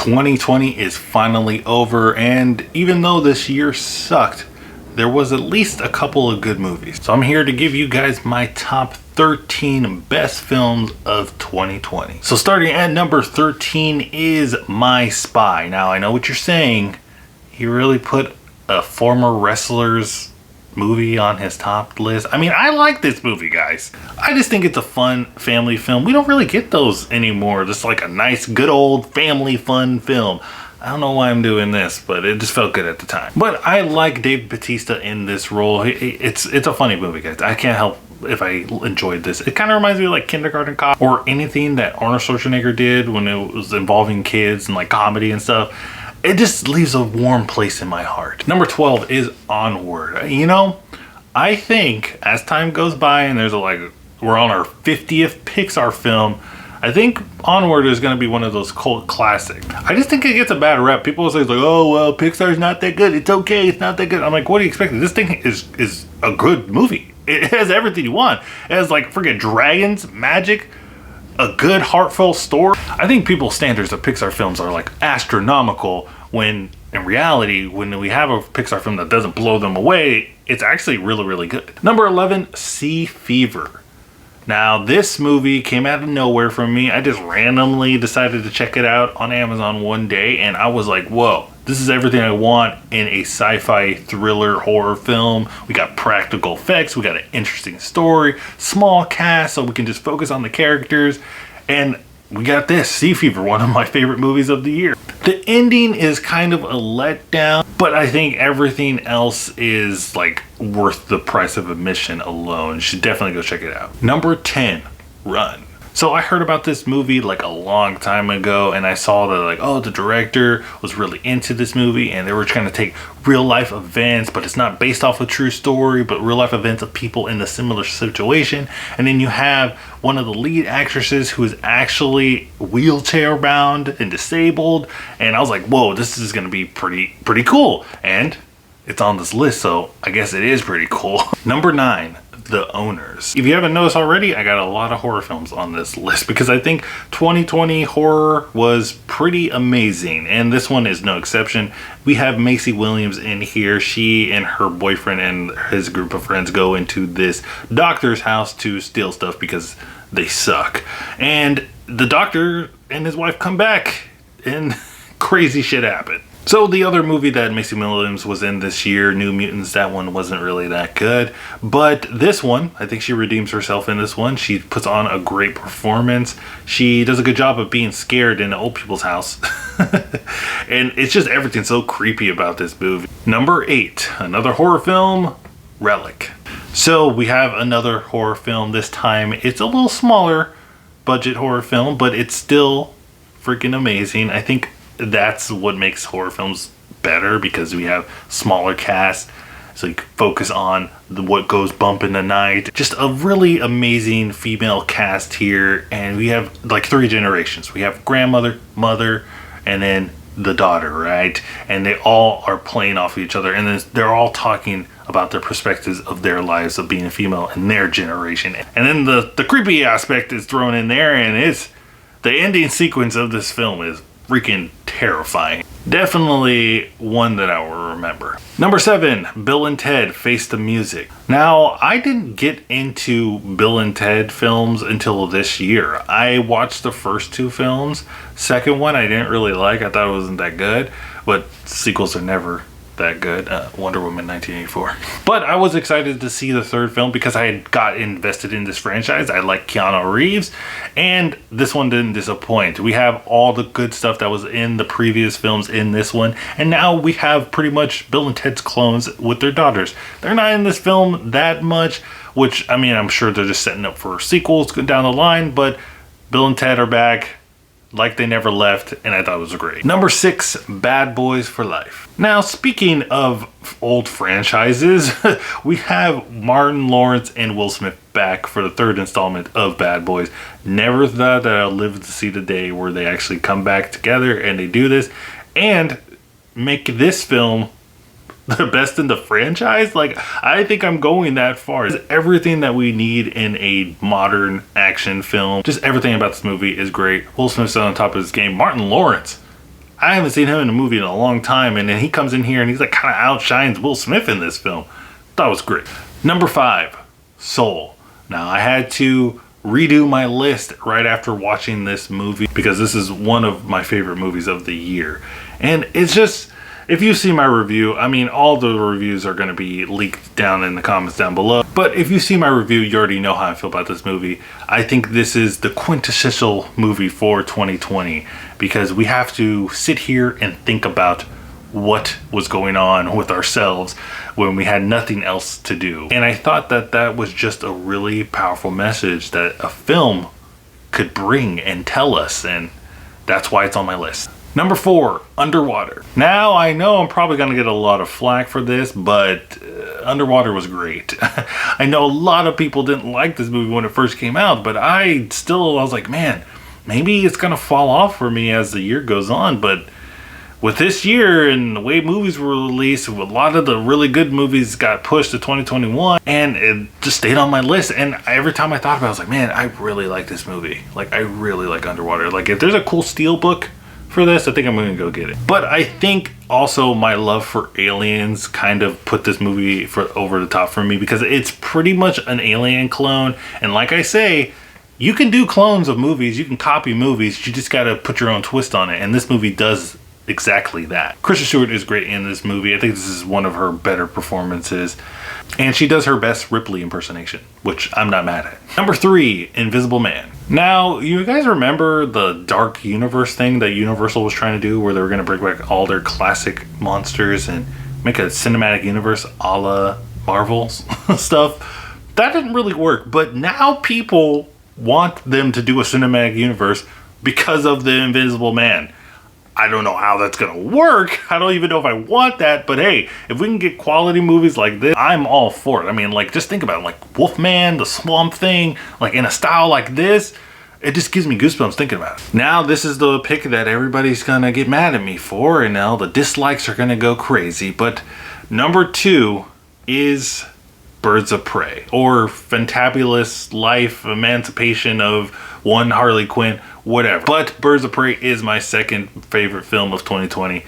2020 is finally over, and even though this year sucked, there was at least a couple of good movies. So I'm here to give you guys my top 13 best films of 2020. So starting at number 13 is My Spy. Now I know what you're saying. He really put a former wrestler's movie on his top list. I mean, I like this movie, guys. I just think it's a fun family film. We don't really get those anymore. Just like a nice, good old family fun film. I don't know why I'm doing this, but it just felt good at the time. But I like Dave Bautista in this role. It's a funny movie, guys. I can't help if I enjoyed this. It kind of reminds me of like Kindergarten Cop or anything that Arnold Schwarzenegger did when it was involving kids and like comedy and stuff. It just leaves a warm place in my heart. Number 12 is Onward. You know, I think as time goes by and we're on our 50th Pixar film, I think Onward is going to be one of those cult classics. I just think it gets a bad rep. People will say, like, oh, well, Pixar's not that good. It's okay. It's not that good. I'm like, what do you expect? This thing is a good movie. It has everything you want. It has like freaking dragons, magic, a good heartfelt story. I think people's standards of Pixar films are like astronomical, when in reality, when we have a Pixar film that doesn't blow them away, it's actually really, really good. Number 11, Sea Fever. Now, this movie came out of nowhere for me. I just randomly decided to check it out on Amazon one day, and I was like, whoa, this is everything I want in a sci-fi thriller horror film. We got practical effects, we got an interesting story, small cast so we can just focus on the characters, and we got this, Sea Fever, one of my favorite movies of the year. The ending is kind of a letdown, but I think everything else is like worth the price of admission alone. You should definitely go check it out. Number 10, Run. So I heard about this movie like a long time ago, and I saw that like, oh, the director was really into this movie and they were trying to take real life events, but it's not based off a true story, but real life events of people in a similar situation. And then you have one of the lead actresses who is actually wheelchair bound and disabled, and I was like, whoa, this is gonna be pretty cool. And it's on this list, so I guess it is pretty cool. Number 9, The Owners. If you haven't noticed already, I got a lot of horror films on this list because I think 2020 horror was pretty amazing, and this one is no exception. We have Maisie Williams in here. She and her boyfriend and his group of friends go into this doctor's house to steal stuff because they suck. And the doctor and his wife come back and crazy shit happens. So the other movie that Maisie Williams was in this year, New Mutants, that one wasn't really that good. But this one, I think she redeems herself in this one. She puts on a great performance. She does a good job of being scared in old people's house. And it's just everything so creepy about this movie. Number 8, another horror film, Relic. So we have another horror film. This time it's a little smaller budget horror film, but it's still freaking amazing. I think that's what makes horror films better, because we have smaller cast, so you can focus on what goes bump in the night. Just a really amazing female cast here, and we have like 3 generations. We have grandmother, mother, and then the daughter, right? And they all are playing off of each other, and then they're all talking about their perspectives of their lives of being a female in their generation. And then the creepy aspect is thrown in there, and it's the ending sequence of this film is freaking terrifying. Definitely one that I will remember. Number 7, Bill and Ted Face the Music. Now, I didn't get into Bill and Ted films until this year. I watched the first 2 films. Second one I didn't really like. I thought it wasn't that good, but sequels are never that good. Wonder Woman 1984. But I was excited to see the third film because I had got invested in this franchise. I like Keanu Reeves, and this one didn't disappoint. We have all the good stuff that was in the previous films in this one, and now we have pretty much Bill and Ted's clones with their daughters. They're not in this film that much, which, I mean, I'm sure they're just setting up for sequels down the line, but Bill and Ted are back like they never left, and I thought it was great. Number 6, Bad Boys for Life. Now, speaking of old franchises, we have Martin Lawrence and Will Smith back for the 3rd installment of Bad Boys. Never thought that I'll live to see the day where they actually come back together and they do this and make this film the best in the franchise. Like, I think I'm going that far. It's everything that we need in a modern action film. Just everything about this movie is great. Will Smith's on top of his game. Martin Lawrence, I haven't seen him in a movie in a long time, and then he comes in here and he's like kind of outshines Will Smith in this film. That was great. Number 5, Soul. Now I had to redo my list right after watching this movie because this is one of my favorite movies of the year. And it's just, if you see my review, I mean, all the reviews are going to be leaked down in the comments down below. But if you see my review, you already know how I feel about this movie. I think this is the quintessential movie for 2020 because we have to sit here and think about what was going on with ourselves when we had nothing else to do. And I thought that that was just a really powerful message that a film could bring and tell us, and that's why it's on my list. Number 4, Underwater. Now I know I'm probably gonna get a lot of flack for this, but Underwater was great. I know a lot of people didn't like this movie when it first came out, but I was like, man, maybe it's gonna fall off for me as the year goes on. But with this year and the way movies were released, a lot of the really good movies got pushed to 2021, and it just stayed on my list. And every time I thought about it, I was like, man, I really like this movie. Like, I really like Underwater. Like, if there's a cool steelbook for this, I think I'm gonna go get it. But I think also my love for aliens kind of put this movie over the top for me because it's pretty much an Alien clone. And like I say, you can do clones of movies, you can copy movies, you just gotta put your own twist on it. And this movie does exactly that. Kristen Stewart is great in this movie. I think this is one of her better performances. And she does her best Ripley impersonation, which I'm not mad at. Number 3, Invisible Man. Now, you guys remember the Dark Universe thing that Universal was trying to do where they were going to bring back all their classic monsters and make a cinematic universe a la Marvel's stuff? That didn't really work, but now people want them to do a cinematic universe because of the Invisible Man. I don't know how that's gonna work. I don't even know if I want that, but hey, if we can get quality movies like this, I'm all for it. I mean, like, just think about it, like Wolfman, the Swamp Thing, like in a style like this, it just gives me goosebumps thinking about it. Now, this is the pick that everybody's gonna get mad at me for, and now the dislikes are gonna go crazy, but number 2 is Birds of Prey, or Fantabulous Life, Emancipation of One Harley Quinn, whatever. But Birds of Prey is my second favorite film of 2020.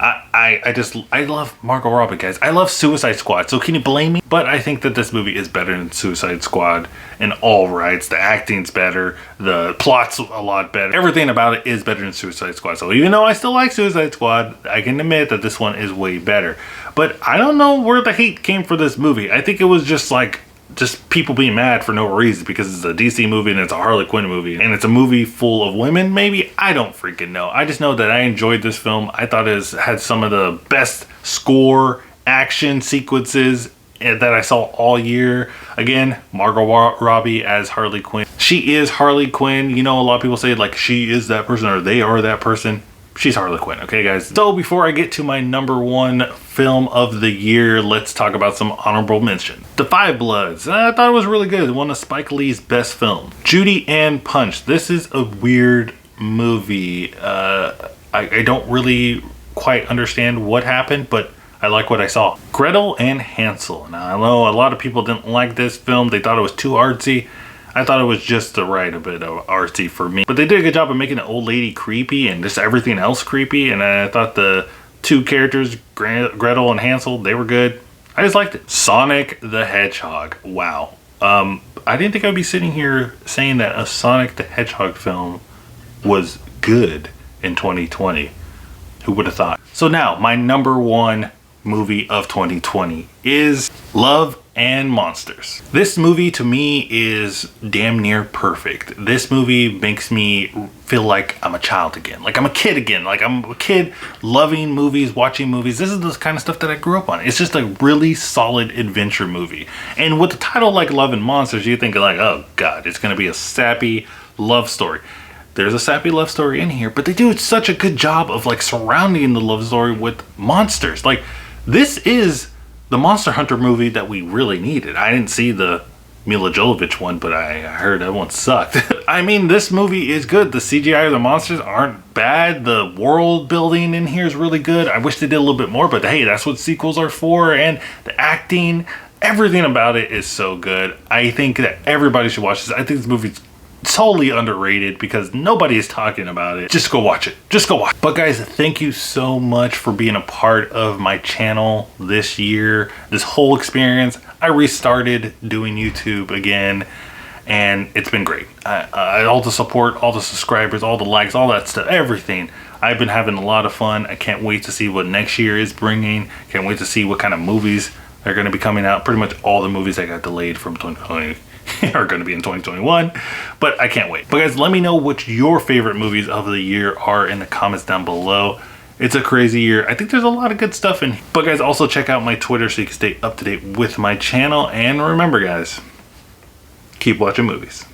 I love Margot Robbie, guys. I love Suicide Squad, so can you blame me? But I think that this movie is better than Suicide Squad in all rights. The acting's better, the plot's a lot better. Everything about it is better than Suicide Squad. So even though I still like Suicide Squad, I can admit that this one is way better. But I don't know where the hate came for this movie. I think it was just people being mad for no reason because it's a DC movie and it's a Harley Quinn movie and it's a movie full of women. Maybe, I don't freaking know. I just know that I enjoyed this film. I thought it had some of the best score action sequences that I saw all year. Again, Margot Robbie as Harley Quinn. She is Harley Quinn. You know, a lot of people say like she is that person or they are that person. She's Harley Quinn, okay, guys? So before I get to my number 1 film of the year, let's talk about some honorable mention. The Five Bloods. I thought it was really good. One of Spike Lee's best films. Judy and Punch. This is a weird movie. I don't really quite understand what happened, but I like what I saw. Gretel and Hansel. Now, I know a lot of people didn't like this film. They thought it was too artsy. I thought it was just the right a bit of artsy for me. But they did a good job of making the old lady creepy and just everything else creepy. And I thought the 2 characters, Gretel and Hansel, they were good. I just liked it. Sonic the Hedgehog. Wow. I didn't think I'd be sitting here saying that a Sonic the Hedgehog film was good in 2020. Who would have thought? So now, my number 1 movie of 2020 is Love and Monsters. This movie to me is damn near perfect. This movie makes me feel like I'm a child again. Like I'm a kid again. Like I'm a kid loving movies, watching movies. This is the kind of stuff that I grew up on. It's just a really solid adventure movie. And with the title like Love and Monsters, you think like, oh God, it's going to be a sappy love story. There's a sappy love story in here, but they do such a good job of like surrounding the love story with monsters. Like this is the Monster Hunter movie that we really needed. I didn't see the Mila Jovovich one, but I heard that one sucked. I mean, this movie is good. The CGI of the monsters aren't bad. The world building in here is really good. I wish they did a little bit more, but hey, that's what sequels are for. And the acting, everything about it is so good. I think that everybody should watch this. I think this movie's totally underrated because nobody is talking about it. Just go watch it. Just go watch. But guys, thank you so much for being a part of my channel this year, this whole experience. I restarted doing YouTube again, and it's been great. All the support, all the subscribers, all the likes, all that stuff, everything. I've been having a lot of fun. I can't wait to see what next year is bringing. Can't wait to see what kind of movies are going to be coming out. Pretty much all the movies that got delayed from 2020 are going to be in 2021, but I can't wait. But guys, let me know what your favorite movies of the year are in the comments down below. It's a crazy year. I think there's a lot of good stuff in here. But guys, also check out my Twitter so you can stay up to date with my channel. And remember guys, keep watching movies.